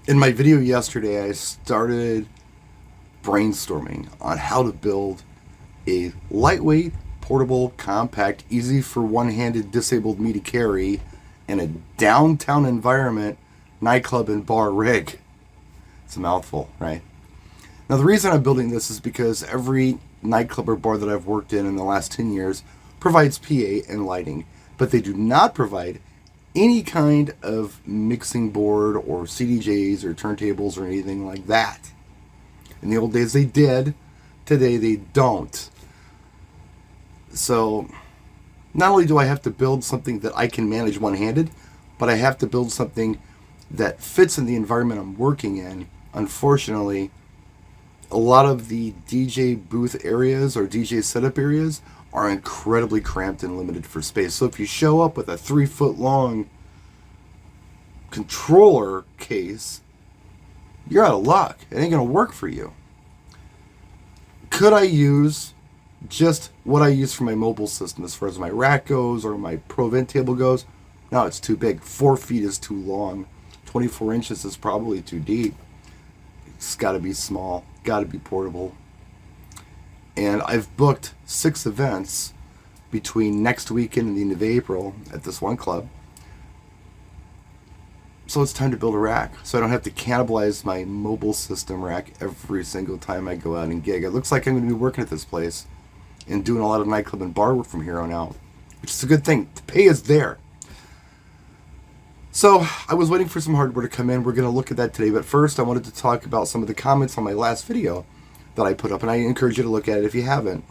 In my video yesterday, I started brainstorming on how to build a lightweight, portable, compact, easy for one-handed disabled me to carry in a downtown environment nightclub and bar rig. It's a mouthful, right? Now, the reason I'm building this is because every nightclub or bar that I've worked in the last 10 years provides PA and lighting, but they do not provide any kind of mixing board or CDJs or turntables or anything like that. In the old days they did, today they don't. So not only do I have to build something that I can manage one-handed, but I have to build something that fits in the environment I'm working in. Unfortunately, a lot of the DJ booth areas or DJ setup areas are incredibly cramped and limited for space. So if you show up with a 3-foot long controller case, you're out of luck. It ain't gonna work for you. Could I use just what I use for my mobile system as far as my rack goes or my Pro Vent table goes? No, it's too big. 4 feet is too long. 24 inches is probably too deep. It's got to be small. Got to be portable. And I've booked 6 events between next weekend and the end of April at this one club. So it's time to build a rack, so I don't have to cannibalize my mobile system rack every single time I go out and gig. It looks like I'm going to be working at this place and doing a lot of nightclub and bar work from here on out, which is a good thing. The pay is there. So I was waiting for some hardware to come in. We're going to look at that today, but first I wanted to talk about some of the comments on my last video that I put up, and I encourage you to look at it if you haven't.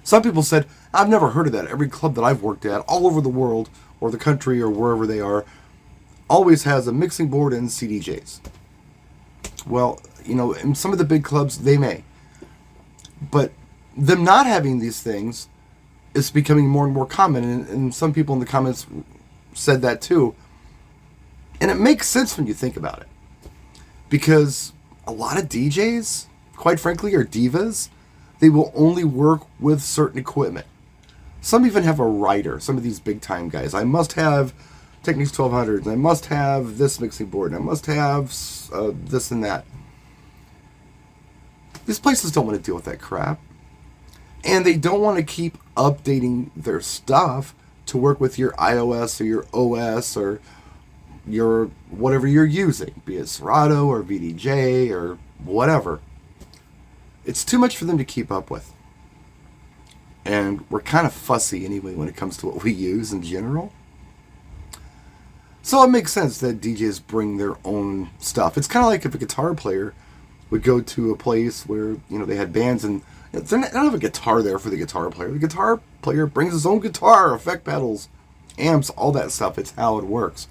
Some people said, I've never heard of that. Every club that I've worked at all over the world or the country or wherever they are always has a mixing board and CDJs. Well, in some of the big clubs, they may. But them not having these things is becoming more and more common, and some people in the comments said that too. And it makes sense when you think about it. Because a lot of DJs, quite frankly, are divas. They will only work with certain equipment. Some even have a rider, some of these big time guys. I must have Technics 1200s, I must have this mixing board, and I must have this and that. These places don't want to deal with that crap. And they don't want to keep updating their stuff to work with your iOS or your OS or your whatever you're using, be it Serato or VDJ or whatever. It's too much for them to keep up with. And we're kind of fussy anyway when it comes to what we use in general. So it makes sense that DJs bring their own stuff. It's kind of like if a guitar player would go to a place where, they had bands and they don't have a guitar there for the guitar player. The guitar player brings his own guitar, effect pedals, amps, all that stuff. It's how it works.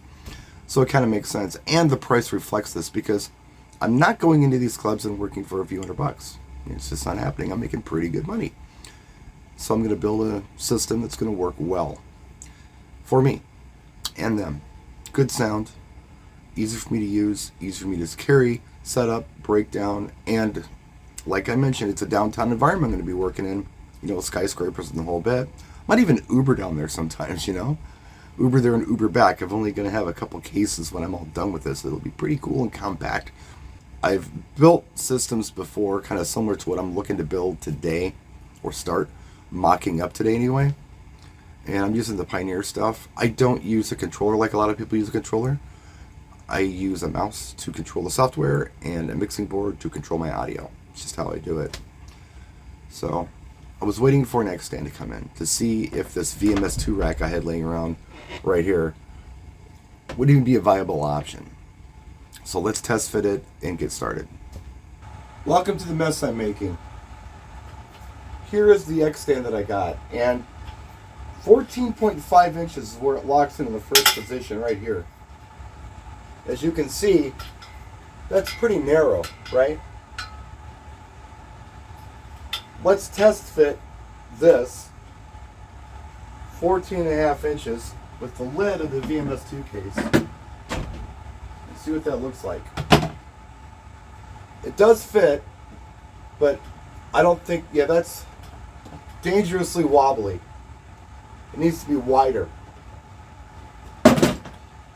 So it kind of makes sense. And the price reflects this because I'm not going into these clubs and working for a few $100. It's just not happening. I'm making pretty good money. So I'm going to build a system that's going to work well for me and them. Good sound, easy for me to use, easy for me to carry, set up, break down, and like I mentioned, it's a downtown environment I'm going to be working in, skyscrapers and the whole bit. Might even Uber down there sometimes, Uber there and Uber back. I'm only going to have a couple cases when I'm all done with this. It'll be pretty cool and compact. I've built systems before, kind of similar to what I'm looking to build today, or start mocking up today anyway. And I'm using the Pioneer stuff. I don't use a controller like a lot of people use a controller. I use a mouse to control the software and a mixing board to control my audio. It's just how I do it. So I was waiting for an X stand to come in to see if this VMS2 rack I had laying around right here would even be a viable option. So let's test fit it and get started. Welcome to the mess I'm making. Here is the X stand that I got, and 14.5 inches is where it locks in the first position right here. As you can see, that's pretty narrow, right? Let's test fit this 14.5 inches with the lid of the VMS2 case and see what that looks like. It does fit, but I don't think, that's dangerously wobbly. It needs to be wider.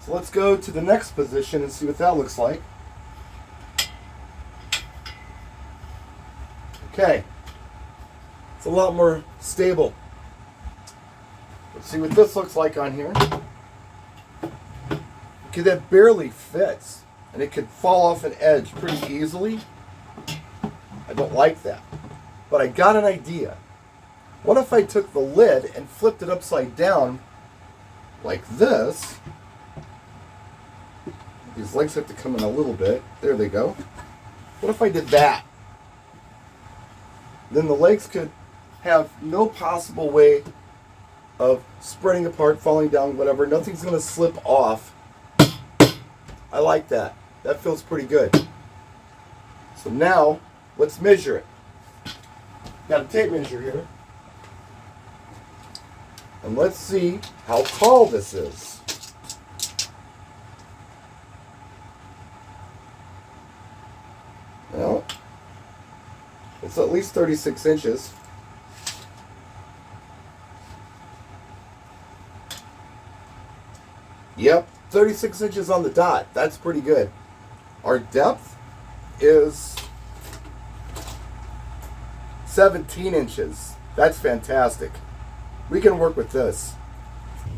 So let's go to the next position and see what that looks like. Okay. It's a lot more stable. Let's see what this looks like on here. Okay, that barely fits. And it could fall off an edge pretty easily. I don't like that. But I got an idea. What if I took the lid and flipped it upside down like this? These legs have to come in a little bit. There they go. What if I did that? Then the legs could have no possible way of spreading apart, falling down, whatever. Nothing's going to slip off. I like that. That feels pretty good. So now, let's measure it. Got a tape measure here. And let's see how tall this is. Well, it's at least 36 inches. Yep, 36 inches on the dot. That's pretty good. Our depth is 17 inches. That's fantastic. We can work with this.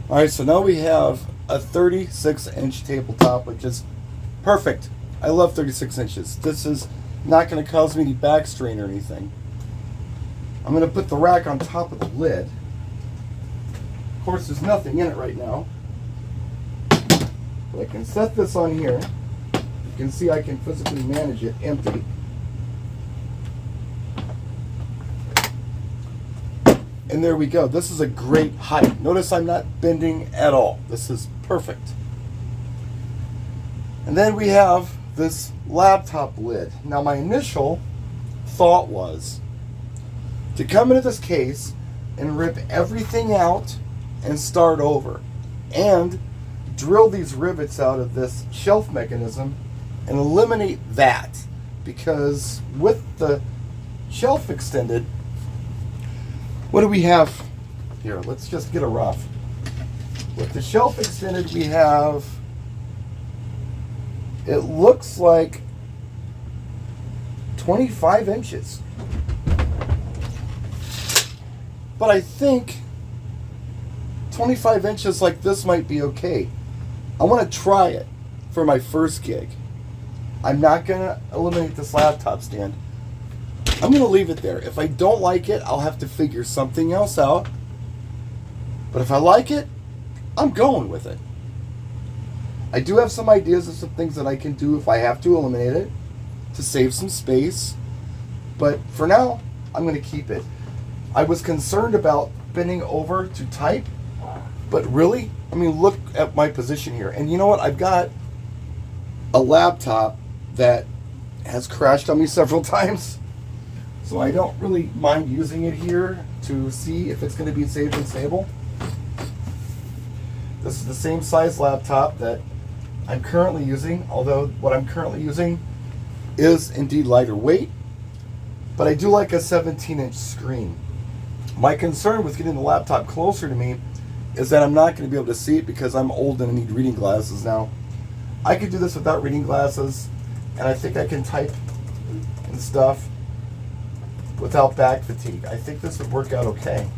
Alright, so now we have a 36-inch tabletop, which is perfect. I love 36 inches. This is not going to cause me any back strain or anything. I'm going to put the rack on top of the lid. Of course, there's nothing in it right now. But I can set this on here. You can see I can physically manage it empty. And there we go. This is a great height. Notice I'm not bending at all. This is perfect. And then we have this laptop lid. Now my initial thought was to come into this case and rip everything out and start over and drill these rivets out of this shelf mechanism and eliminate that, because with the shelf extended, what do we have here? Let's just get a rough. With the shelf extended, we have, it looks like 25 inches. But I think 25 inches like this might be okay. I want to try it for my first gig. I'm not going to eliminate this laptop stand. I'm going to leave it there. If I don't like it, I'll have to figure something else out. But if I like it, I'm going with it. I do have some ideas of some things that I can do if I have to eliminate it to save some space. But for now, I'm going to keep it. I was concerned about bending over to type, but really, I mean, look at my position here. And you know what? I've got a laptop that has crashed on me several times. So I don't really mind using it here to see if it's going to be safe and stable. This is the same size laptop that I'm currently using, although what I'm currently using is indeed lighter weight. But I do like a 17-inch screen. My concern with getting the laptop closer to me is that I'm not going to be able to see it because I'm old and I need reading glasses now. I could do this without reading glasses, and I think I can type and stuff without back fatigue. I think this would work out okay.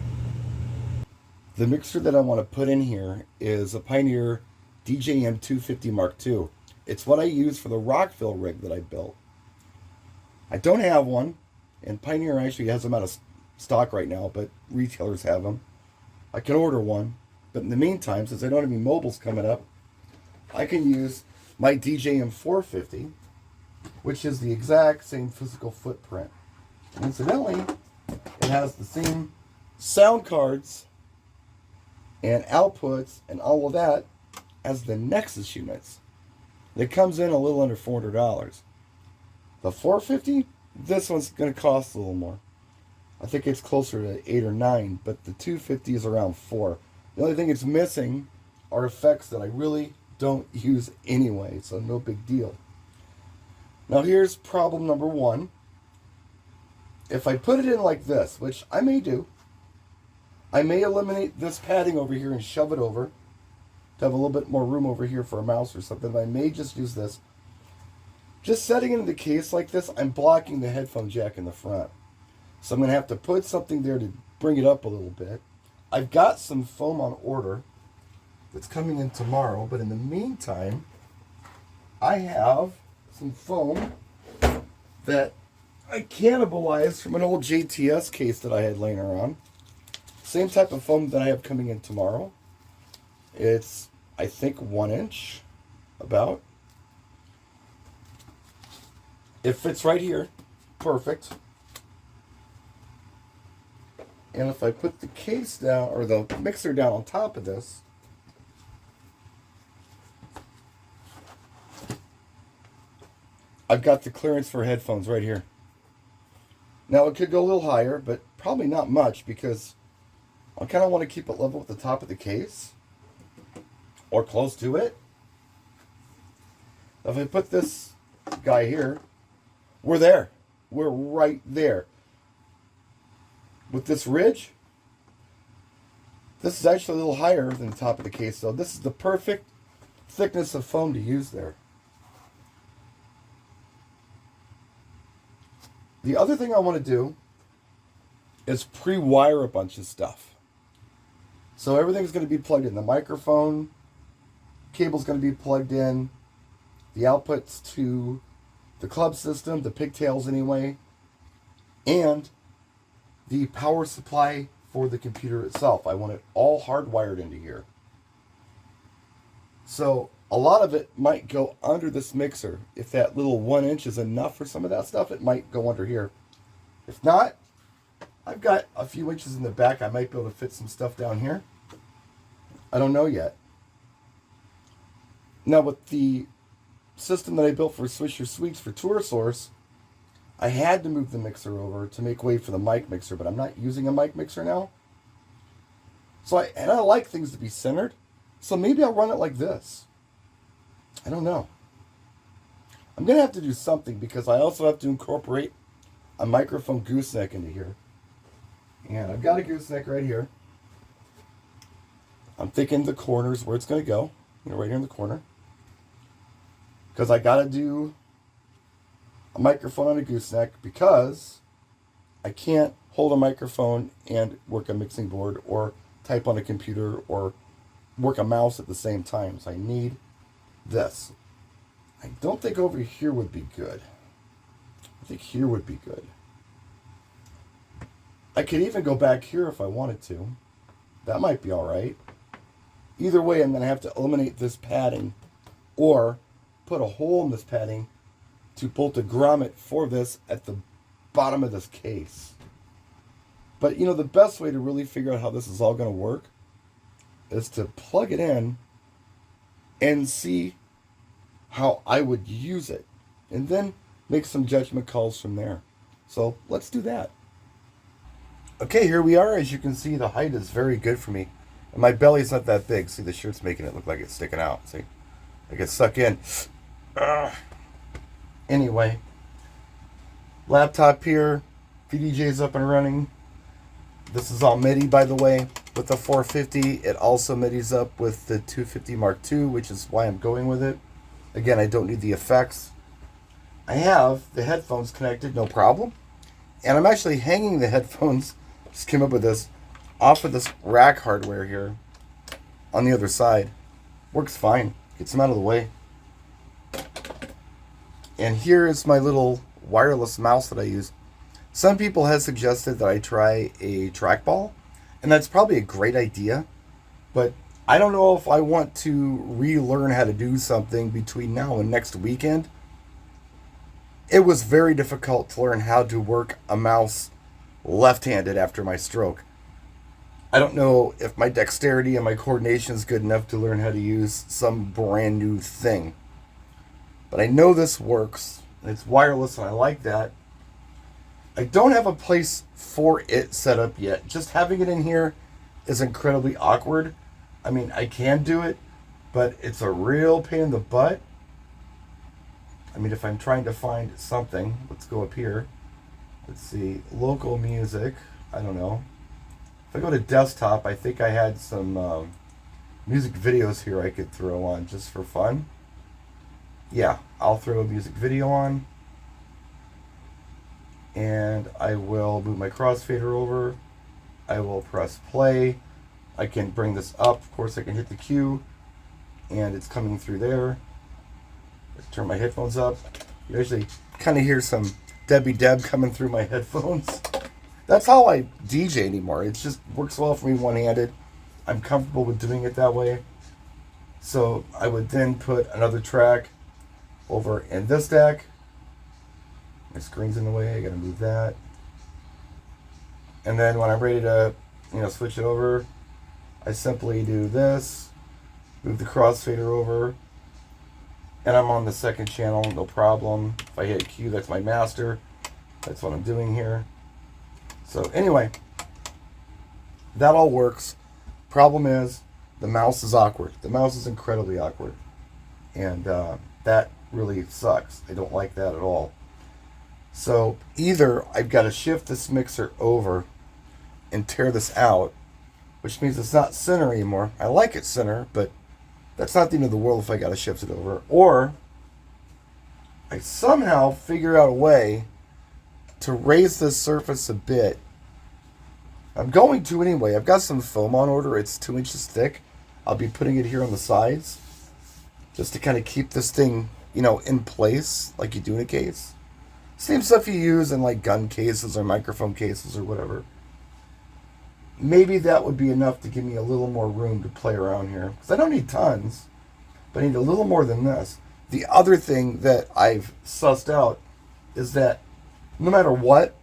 The mixer that I want to put in here is a Pioneer DJM 250 Mark II. It's what I use for the Rockville rig that I built. I don't have one, and Pioneer actually has them out of stock right now, but retailers have them. I can order one, but in the meantime, since I don't have any mobiles coming up, I can use my DJM 450, which is the exact same physical footprint. Incidentally, it has the same sound cards and outputs and all of that as the Nexus units. It comes in a little under $400. The 450, this one's going to cost a little more. I think it's closer to 8 or 9, but the 250 is around 4. The only thing it's missing are effects that I really don't use anyway, so no big deal. Now here's problem number one. If I put it in like this, which I may do, I may eliminate this padding over here and shove it over to have a little bit more room over here for a mouse or something. But I may just use this. Just setting it in the case like this, I'm blocking the headphone jack in the front. So I'm going to have to put something there to bring it up a little bit. I've got some foam on order that's coming in tomorrow, but in the meantime, I have some foam that I cannibalized from an old JTS case that I had laying around. Same type of foam that I have coming in tomorrow. It's, I think, 1 inch, about. It fits right here. Perfect. And if I put the case down, or the mixer down on top of this, I've got the clearance for headphones right here. Now it could go a little higher, but probably not much, because I kind of want to keep it level with the top of the case, or close to it. If I put this guy here, we're there. We're right there. With this ridge, this is actually a little higher than the top of the case, so this is the perfect thickness of foam to use there. The other thing I want to do is pre-wire a bunch of stuff. So everything's going to be plugged in. The microphone cable's going to be plugged in. The outputs to the club system, the pigtails anyway, and the power supply for the computer itself. I want it all hardwired into here. So a lot of it might go under this mixer. If that little 1 inch is enough for some of that stuff, it might go under here. If not, I've got a few inches in the back. I might be able to fit some stuff down here. I don't know yet. Now with the system that I built for Swisher Sweets for Tour Source, I had to move the mixer over to make way for the mic mixer, but I'm not using a mic mixer now. So I like things to be centered, so maybe I'll run it like this. I don't know. I'm going to have to do something, because I also have to incorporate a microphone gooseneck into here. And I've got a gooseneck right here. I'm thinking the corners where it's going to go, right here in the corner. Because I got to do a microphone on a gooseneck, because I can't hold a microphone and work a mixing board or type on a computer or work a mouse at the same time. So I need this. I don't think over here would be good. I think here would be good. I could even go back here if I wanted to. That might be all right. Either way, I'm going to have to eliminate this padding or put a hole in this padding to bolt a grommet for this at the bottom of this case. But, the best way to really figure out how this is all going to work is to plug it in and see how I would use it, and then make some judgment calls from there. So let's do that. Okay, here we are. As you can see, the height is very good for me. And my belly's not that big. See, the shirt's making it look like it's sticking out. See? I get stuck in. Anyway. Laptop here. VDJ's up and running. This is all MIDI, by the way. With the 450, it also MIDI's up with the 250 Mark II, which is why I'm going with it. Again, I don't need the effects. I have the headphones connected, no problem. And I'm actually hanging the headphones, just came up with this, off of this rack hardware here on the other side. Works fine. Gets them out of the way. And here is my little wireless mouse that I use. Some people have suggested that I try a trackball, and that's probably a great idea, but I don't know if I want to relearn how to do something between now and next weekend. It was very difficult to learn how to work a mouse left-handed after my stroke. I don't know if my dexterity and my coordination is good enough to learn how to use some brand new thing. But I know this works, and it's wireless, and I like that. I don't have a place for it set up yet. Just having it in here is incredibly awkward. I mean, I can do it, but it's a real pain in the butt. I mean, if I'm trying to find something, let's go up here. Let's see, local music. I don't know. If I go to desktop, I think I had some music videos here I could throw on just for fun. Yeah, I'll throw a music video on. And I will move my crossfader over. I will press play. I can bring this up. Of course, I can hit the Q, and it's coming through there. Let's turn my headphones up. You actually kind of hear some Debbie Deb coming through my headphones. That's how I DJ anymore. It just works well for me one-handed. I'm comfortable with doing it that way. So I would then put another track over in this deck. My screen's in the way, I gotta move that. And then when I'm ready to, switch it over, I simply do this, move the crossfader over, and I'm on the second channel, no problem. If I hit Q, that's my master. That's what I'm doing here. So anyway, that all works. Problem is, the mouse is awkward. The mouse is incredibly awkward. And that really sucks. I don't like that at all. So either I've got to shift this mixer over and tear this out, which means it's not center anymore. I like it center, but that's not the end of the world if I got to shift it over. Or I somehow figure out a way to raise this surface a bit. I'm going to anyway. I've got some foam on order. It's 2 inches thick. I'll be putting it here on the sides just to kind of keep this thing, in place like you do in a case. Same stuff you use in like gun cases or microphone cases or whatever. Maybe that would be enough to give me a little more room to play around here. Because I don't need tons, but I need a little more than this. The other thing that I've sussed out is that no matter what,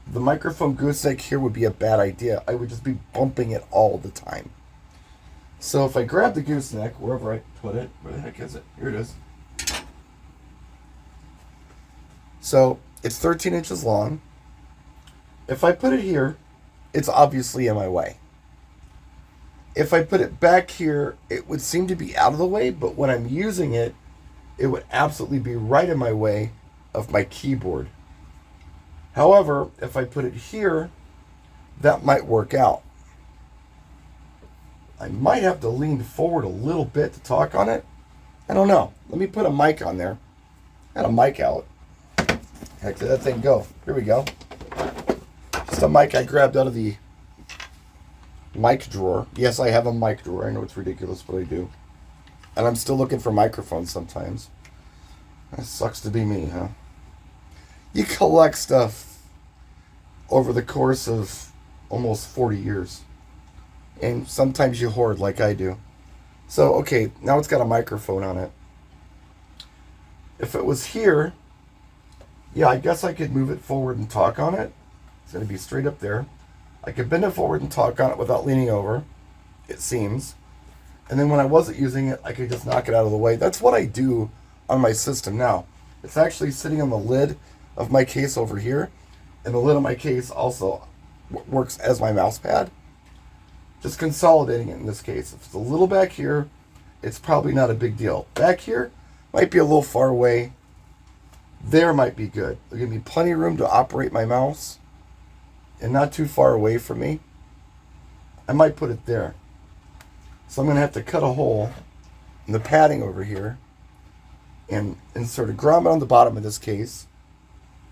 the microphone gooseneck here would be a bad idea. I would just be bumping it all the time. So if I grab the gooseneck, wherever I put it, where the heck is it? Here it is. So it's 13 inches long. If I put it here, it's obviously in my way. If I put it back here, it would seem to be out of the way, but when I'm using it, it would absolutely be right in my way of my keyboard. However, if I put it here, that might work out. I might have to lean forward a little bit to talk on it. I don't know. Let me put a mic on there. Got a mic out. Heck, did that thing go? Here we go. Just a mic I grabbed out of the mic drawer. Yes, I have a mic drawer. I know it's ridiculous, but I do. And I'm still looking for microphones sometimes. That sucks to be me, huh? You collect stuff over the course of almost 40 years. And sometimes you hoard like I do. So, okay, now it's got a microphone on it. If it was here, yeah, I guess I could move it forward and talk on it. It's going to be straight up there. I could bend it forward and talk on it without leaning over, it seems. And then when I wasn't using it, I could just knock it out of the way. That's what I do on my system now. It's actually sitting on the lid of my case over here. And the lid of my case also works as my mouse pad. Just consolidating it in this case. If it's a little back here, it's probably not a big deal. Back here, might be a little far away. There might be good. There'll give me plenty of room to operate my mouse and not too far away from me. I might put it there. So I'm going to have to cut a hole in the padding over here and insert a grommet on the bottom of this case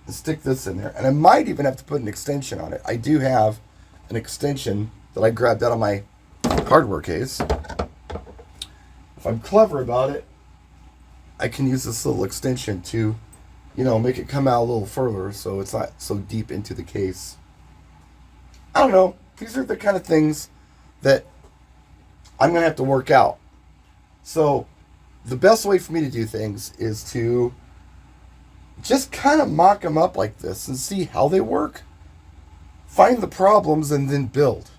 and stick this in there. And I might even have to put an extension on it. I do have an extension that I grabbed out of my hardware case. If I'm clever about it, I can use this little extension to, make it come out a little further so it's not so deep into the case. I don't know. These are the kind of things that I'm going to have to work out. So the best way for me to do things is to just kind of mock them up like this and see how they work. Find the problems and then build.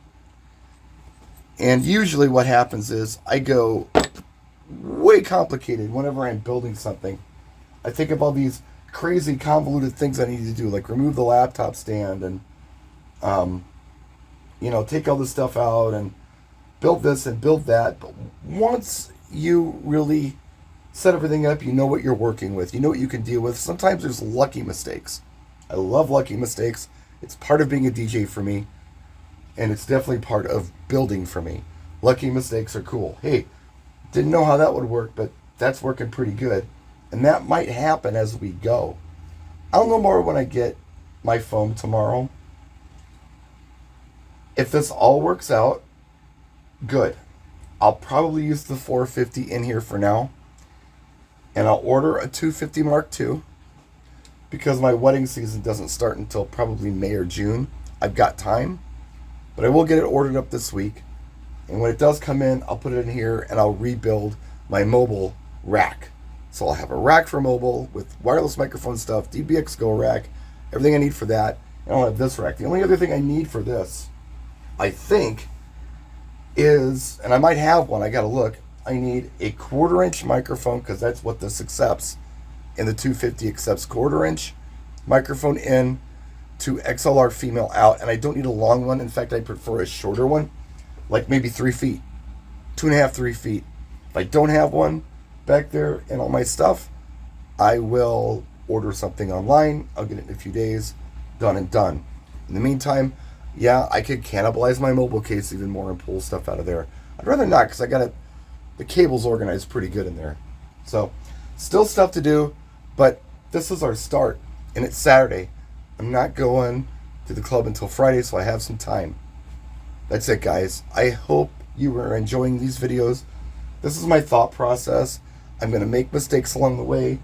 And usually what happens is I go way complicated whenever I'm building something. I think of all these crazy convoluted things I need to do, like remove the laptop stand and, take all this stuff out and build this and build that. But once you really set everything up, you know what you're working with. You know what you can deal with. Sometimes there's lucky mistakes. I love lucky mistakes. It's part of being a DJ for me. And it's definitely part of building for me. Lucky mistakes are cool. Hey, didn't know how that would work, but that's working pretty good. And that might happen as we go. I'll know more when I get my foam tomorrow. If this all works out, good. I'll probably use the 450 in here for now. And I'll order a 250 Mark II because my wedding season doesn't start until probably May or June. I've got time, but I will get it ordered up this week. And when it does come in, I'll put it in here and I'll rebuild my mobile rack. So I'll have a rack for mobile with wireless microphone stuff, DBX Go rack, everything I need for that. And I'll have this rack. The only other thing I need for this, I think, is, and I might have one, I gotta look, I need a 1/4 inch microphone because that's what this accepts. And the 250 accepts 1/4 inch microphone in to XLR female out. And I don't need a long one. In fact, I prefer a shorter one, like maybe 3 feet, 2.5, 3 feet. If I don't have one back there in all my stuff, I will order something online. I'll get it in a few days, done and done. In the meantime, yeah, I could cannibalize my mobile case even more and pull stuff out of there. I'd rather not because I got the cables organized pretty good in there. So, still stuff to do, but this is our start, and it's Saturday. I'm not going to the club until Friday, so I have some time. That's it, guys. I hope you are enjoying these videos. This is my thought process. I'm going to make mistakes along the way.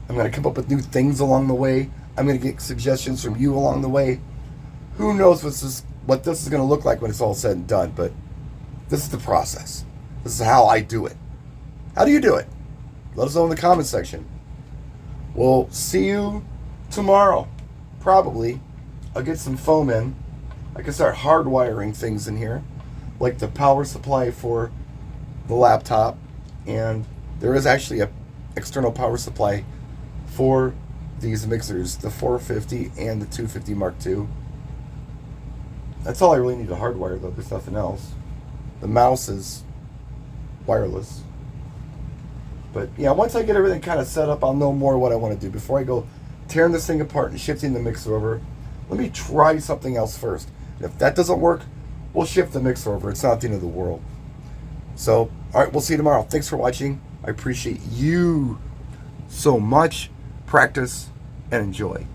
I'm going to come up with new things along the way. I'm going to get suggestions from you along the way. Who knows what this is going to look like when it's all said and done, but this is the process. This is how I do it. How do you do it? Let us know in the comment section. We'll see you tomorrow. Probably. I'll get some foam in. I can start hardwiring things in here, like the power supply for the laptop, and there is actually a external power supply for these mixers, the 450 and the 250 Mark II. That's all I really need to hardwire, though. There's nothing else. The mouse is wireless. But yeah, once I get everything kind of set up, I'll know more what I want to do. Before I go tearing this thing apart and shifting the mixer over, let me try something else first. And if that doesn't work, we'll shift the mixer over. It's not the end of the world. So, all right, we'll see you tomorrow. Thanks for watching. I appreciate you so much. Practice and enjoy.